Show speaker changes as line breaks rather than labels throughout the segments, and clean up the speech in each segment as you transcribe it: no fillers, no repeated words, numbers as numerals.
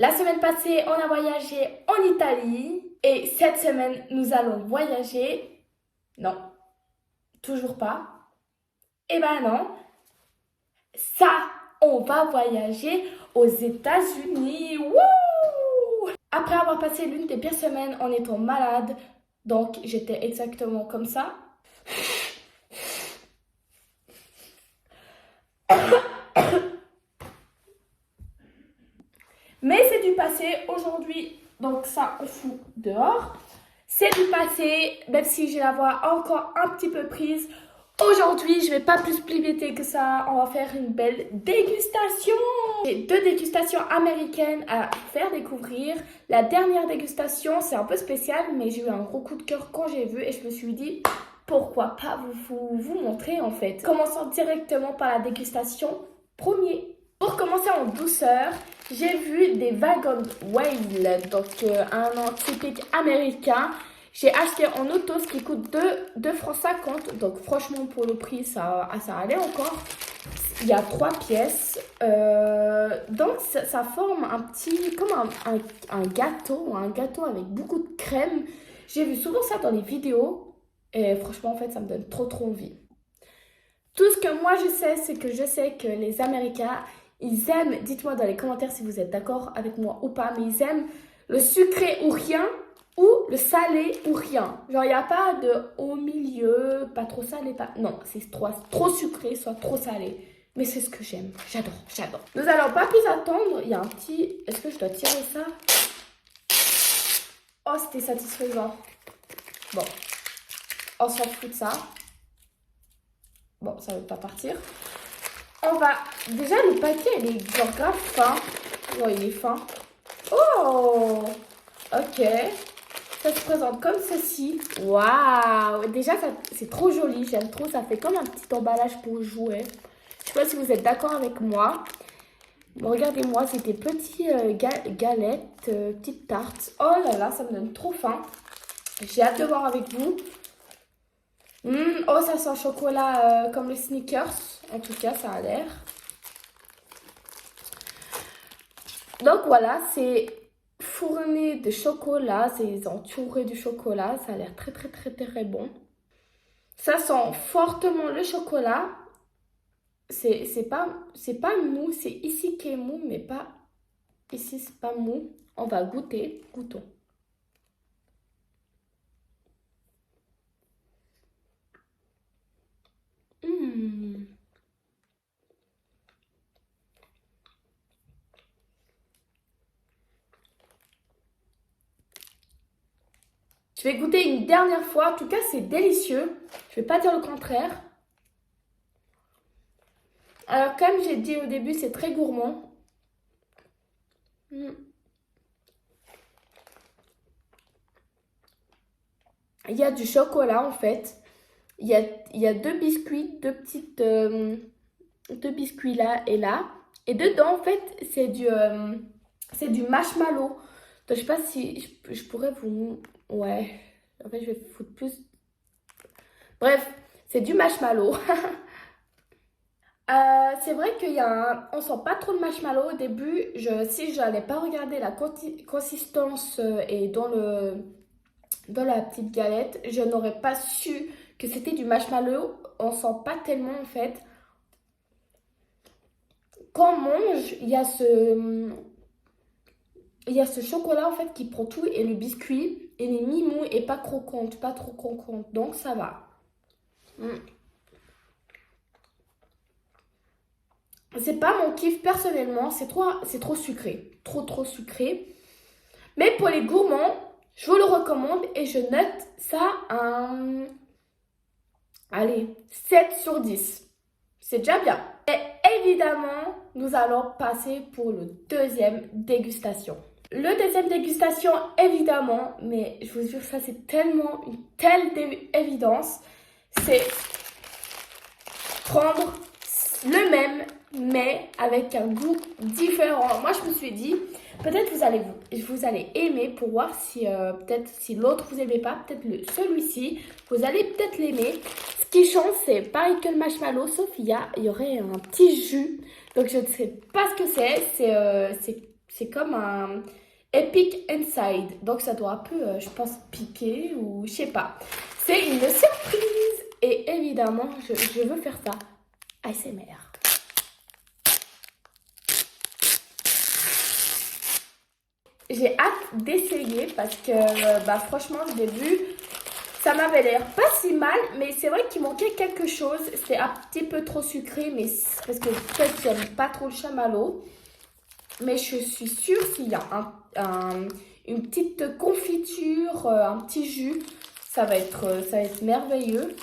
La semaine passée, on a voyagé en Italie et cette semaine, nous allons voyager. Non, toujours pas. Eh ben non, ça, on va voyager aux États-Unis. Wouh! Après avoir passé l'une des pires semaines en étant malade, donc j'étais exactement comme ça. Mais c'est du passé aujourd'hui, donc ça on fout dehors. C'est du passé, même si j'ai la voix encore un petit peu prise. Aujourd'hui, je vais pas plus blibéter que ça. On va faire une belle dégustation. J'ai 2 dégustations américaines à faire découvrir. La dernière dégustation, c'est un peu spécial, mais j'ai eu un gros coup de cœur quand j'ai vu et je me suis dit pourquoi pas vous montrer en fait. Commençons directement par la dégustation premier. Pour commencer en douceur, j'ai vu des Wagon Whale, donc un nom typique américain. J'ai acheté en auto, ce qui coûte 2 francs 50. Donc franchement, pour le prix, ça allait encore. Il y a 3 pièces. Donc ça forme un petit, comme un gâteau avec beaucoup de crème. J'ai vu souvent ça dans les vidéos. Et franchement, en fait, ça me donne trop envie. Tout ce que moi je sais, c'est que je sais que les Américains, ils aiment, dites-moi dans les commentaires si vous êtes d'accord avec moi ou pas, mais ils aiment le sucré ou rien ou le salé ou rien. Genre, il n'y a pas de au milieu, pas trop salé, pas... Non, c'est trop sucré, soit trop salé. Mais c'est ce que j'aime. J'adore. Nous allons pas plus attendre. Il y a un petit... Est-ce que je dois tirer ça? Oh, c'était satisfaisant. Bon, on s'en fout de ça. Bon, ça ne veut pas partir. On va... Déjà, le paquet, il est genre grave fin. Oh, il est fin. Oh! Ok. Ça se présente comme ceci. Waouh! Déjà, c'est trop joli. J'aime trop. Ça fait comme un petit emballage pour jouer. Je sais pas si vous êtes d'accord avec moi. Bon, regardez-moi, c'est des petites galettes, petites tartes. Oh là là, ça me donne trop faim. J'ai hâte de voir avec vous. Oh, ça sent chocolat comme les Snickers. En tout cas, ça a l'air. Donc voilà, c'est fourni de chocolat. C'est entouré de chocolat. Ça a l'air très bon. Ça sent fortement le chocolat. C'est pas mou. C'est ici qui est mou, mais pas... Ici, c'est pas mou. On va goûter. Goûtons. Je vais goûter une dernière fois. En tout cas, c'est délicieux. Je vais pas dire le contraire. Alors, comme j'ai dit au début, c'est très gourmand. Il y a du chocolat en fait. Il y a 2 biscuits, 2 petites... 2 biscuits là et là. Et dedans, en fait, c'est du marshmallow. Donc, je sais pas si je pourrais vous... Ouais. En fait, je vais foutre plus... Bref, c'est du marshmallow. C'est vrai qu'il y a on sent pas trop le marshmallow au début. Si j'allais pas regarder la consistance et dans la petite galette, je n'aurais pas su que c'était du marshmallow. On sent pas tellement en fait. Quand on mange, il y a ce chocolat en fait qui prend tout et le biscuit et les mi-mou et pas croquante, pas trop croquante. Donc ça va. C'est pas mon kiff personnellement, c'est trop sucré. Trop sucré. Mais pour les gourmands, je vous le recommande et je note ça un... Allez, 7 sur 10. C'est déjà bien. Et évidemment, nous allons passer pour le deuxième dégustation. Le deuxième dégustation, évidemment, mais je vous jure, ça c'est tellement une telle évidence, c'est prendre le même, mais avec un goût différent. Moi, je me suis dit, peut-être vous allez aimer pour voir si peut-être si l'autre vous aimez pas, peut-être celui-ci, vous allez peut-être l'aimer. Ce qui change, c'est pareil que le marshmallow, sauf il y aurait un petit jus. Donc je ne sais pas ce que c'est. C'est comme un Epic Inside. Donc ça doit un peu, je pense, piquer ou je sais pas. C'est une surprise. Et évidemment, je veux faire ça. ASMR. J'ai hâte d'essayer parce que franchement, je l'ai vu. Ça m'avait l'air pas si mal, mais c'est vrai qu'il manquait quelque chose. C'était un petit peu trop sucré, mais parce que peut-être j'aime pas trop le chamallow. Mais je suis sûre s'il y a une petite confiture, un petit jus, ça va être merveilleux.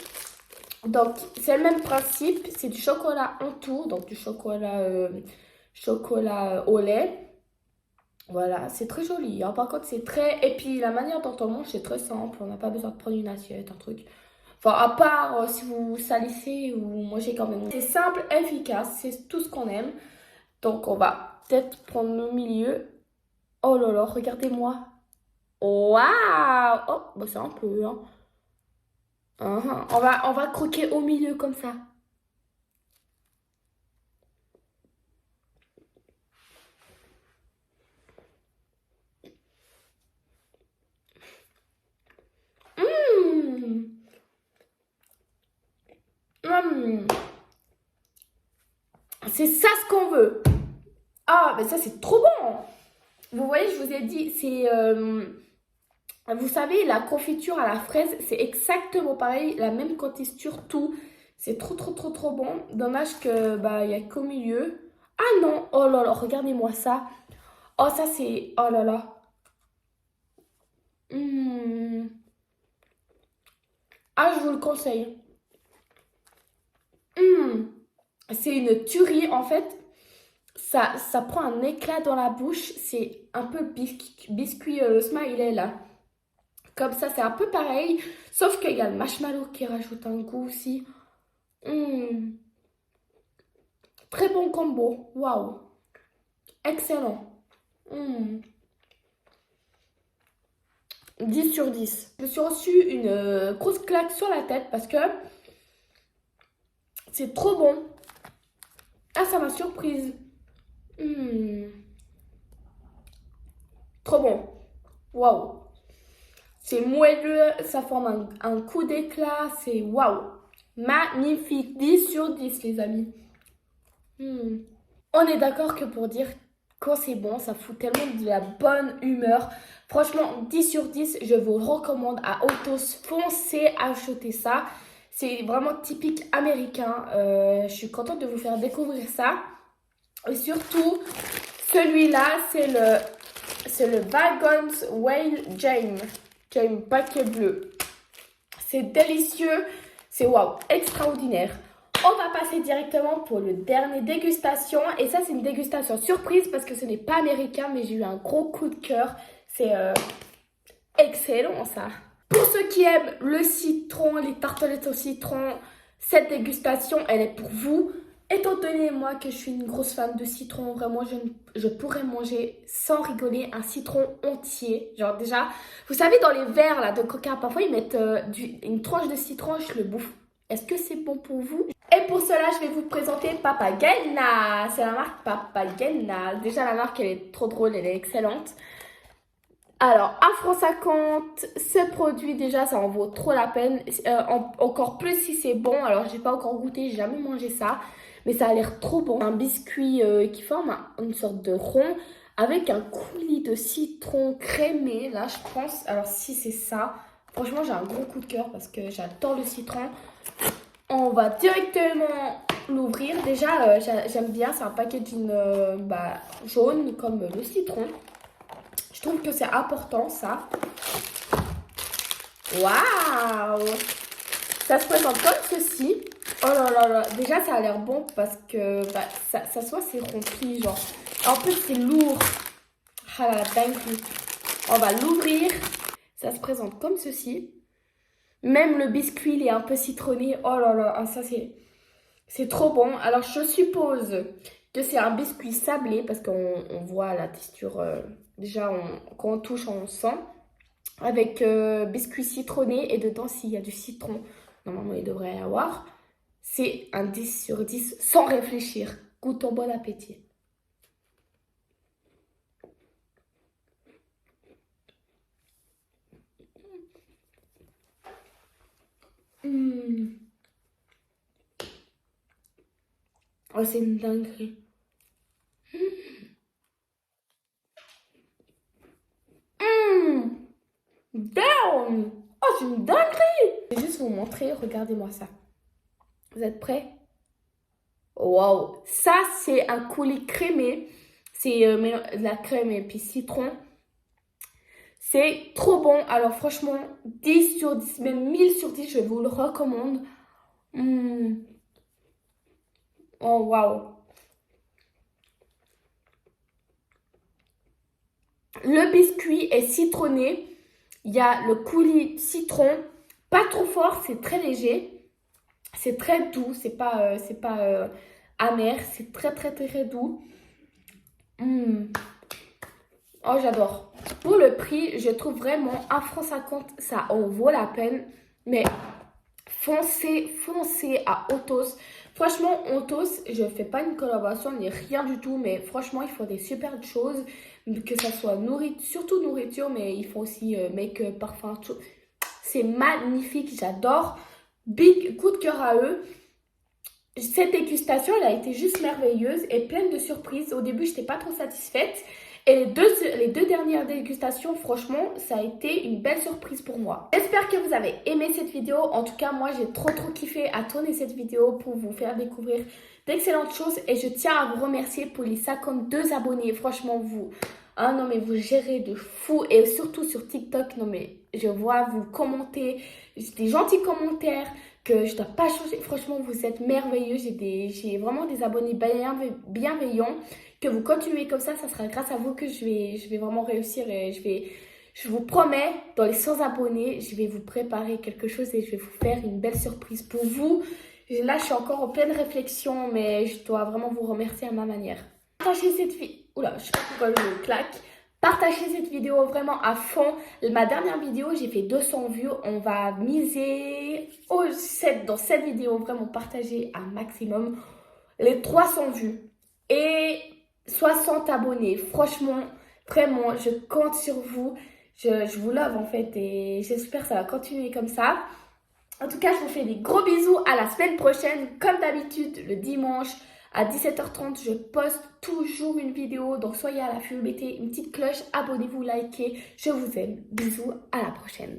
Donc, c'est le même principe. C'est du chocolat en tour, donc du chocolat au lait. Voilà, c'est très joli, hein. Par contre, c'est très... Et puis, la manière dont on mange, c'est très simple. On n'a pas besoin de prendre une assiette, un truc. Enfin, à part si vous salissez ou mangez quand même. C'est simple, efficace, c'est tout ce qu'on aime. Donc, on va peut-être prendre le milieu. Oh là là, regardez-moi. Waouh! Oh, bah c'est un peu, hein. On va croquer au milieu comme ça. Mmh. Mmh. C'est ça ce qu'on veut. Ah, mais ça c'est trop bon. Vous voyez, je vous ai dit, c'est... vous savez, la confiture à la fraise, c'est exactement pareil, la même texture, tout. C'est trop, trop, trop, trop bon. Dommage que, il y a qu'au milieu. Ah non, oh là là, regardez-moi ça. Oh, ça c'est... Oh là là. Mmh. Ah, je vous le conseille. Mmh. C'est une tuerie, en fait. Ça prend un éclat dans la bouche. C'est un peu biscuit le smiley, là. Comme ça, c'est un peu pareil. Sauf qu'il y a le marshmallow qui rajoute un goût aussi. Mmh. Très bon combo. Waouh. Excellent. Mmh. 10 sur 10. Je me suis reçu une grosse claque sur la tête parce que c'est trop bon. Ah, ça m'a surprise. Mmh. Trop bon. Waouh. C'est moelleux, ça forme un coup d'éclat. C'est waouh. Magnifique. 10 sur 10, les amis. Hmm. On est d'accord que pour dire quand c'est bon, ça fout tellement de la bonne humeur. Franchement, 10 sur 10, je vous recommande à Autos. Foncez acheter ça. C'est vraiment typique américain. Je suis contente de vous faire découvrir ça. Et surtout, celui-là, c'est le Wagon's Whale Jam. Jam paquet bleu. C'est délicieux. C'est waouh, extraordinaire. On va passer directement pour le dernier dégustation. Et ça, c'est une dégustation surprise parce que ce n'est pas américain, mais j'ai eu un gros coup de cœur. C'est excellent, ça. Pour ceux qui aiment le citron, les tartelettes au citron, cette dégustation, elle est pour vous. Étant donné, moi, que je suis une grosse fan de citron, vraiment, je pourrais manger sans rigoler un citron entier. Genre, déjà, vous savez, dans les verres là, de coca, parfois, ils mettent une tranche de citron, je le bouffe. Est-ce que c'est bon pour vous? Et pour cela, je vais vous présenter Papagena. C'est la marque Papagena. Déjà, la marque, elle est trop drôle, elle est excellente. Alors, à francs 50, ce produit, déjà, ça en vaut trop la peine. Encore plus si c'est bon. Alors, j'ai pas encore goûté, j'ai jamais mangé ça. Mais ça a l'air trop bon. Un biscuit qui forme une sorte de rond avec un coulis de citron crémé. Là, je pense. Alors, si c'est ça, franchement, j'ai un gros coup de cœur parce que j'adore le citron. On va directement l'ouvrir. Déjà, j'aime bien. C'est un packaging jaune comme le citron. Je trouve que c'est important, ça. Waouh! Ça se présente comme ceci. Oh là là là. Déjà, ça a l'air bon parce que ça soit c'est rempli, genre. En plus, c'est lourd. Ah là là, dingue. On va l'ouvrir. Ça se présente comme ceci. Même le biscuit, il est un peu citronné. Oh là là, ça c'est trop bon. Alors, je suppose que c'est un biscuit sablé parce qu'on voit la texture. Déjà, quand on touche, on sent. Avec biscuit citronné et dedans, s'il y a du citron, normalement, il devrait y avoir. C'est un 10 sur 10 sans réfléchir. Goûtons, bon appétit. Oh, c'est une dinguerie. Damn! Oh, c'est une dinguerie! Je vais juste vous montrer, regardez-moi ça. Vous êtes prêts? Waouh! Ça, c'est un coulis crémé. C'est de la crème et puis citron. C'est trop bon. Alors franchement, 10 sur 10, même 1000 sur 10, je vous le recommande. Oh, waouh! Le biscuit est citronné. Il y a le coulis citron. Pas trop fort, c'est très léger. C'est très doux, c'est pas amer. C'est très, très, très doux. Oh, j'adore. Pour le prix, je trouve vraiment 1,50 franc, ça en vaut la peine. Mais foncez à Autos. Franchement, Autos, je ne fais pas une collaboration ni rien du tout. Mais franchement, ils font des super choses. Que ça soit nourriture, surtout nourriture, mais ils font aussi make-up, parfum, tout. C'est magnifique, j'adore. Big coup de cœur à eux. Cette dégustation, elle a été juste merveilleuse et pleine de surprises. Au début, je n'étais pas trop satisfaite. Et les deux dernières dégustations, franchement, ça a été une belle surprise pour moi. J'espère que vous avez aimé cette vidéo. En tout cas, moi, j'ai trop kiffé à tourner cette vidéo pour vous faire découvrir d'excellentes choses. Et je tiens à vous remercier pour les 52 abonnés. Franchement, vous... Ah non, mais vous gérez de fou. Et surtout sur TikTok, non mais je vois vous commenter des gentils commentaires que je dois pas changer. Franchement, vous êtes merveilleux. J'ai vraiment des abonnés bienveillants. Que vous continuez comme ça sera grâce à vous que je vais vraiment réussir. Et je vous promets, dans les 100 abonnés, je vais vous préparer quelque chose et je vais vous faire une belle surprise pour vous. Là, je suis encore en pleine réflexion, mais je dois vraiment vous remercier à ma manière. Partagez cette vidéo. Oula, je sais pas pourquoi je claque. Partagez cette vidéo vraiment à fond. Ma dernière vidéo, j'ai fait 200 vues. On va miser dans cette vidéo, vraiment partager un maximum les 300 vues et 60 abonnés. Franchement, vraiment, je compte sur vous. Je vous love en fait et j'espère que ça va continuer comme ça. En tout cas, je vous fais des gros bisous. À la semaine prochaine. Comme d'habitude, le dimanche à 17h30, je poste toujours une vidéo. Donc, soyez à l'affût, mettez une petite cloche, abonnez-vous, likez. Je vous aime. Bisous, à la prochaine.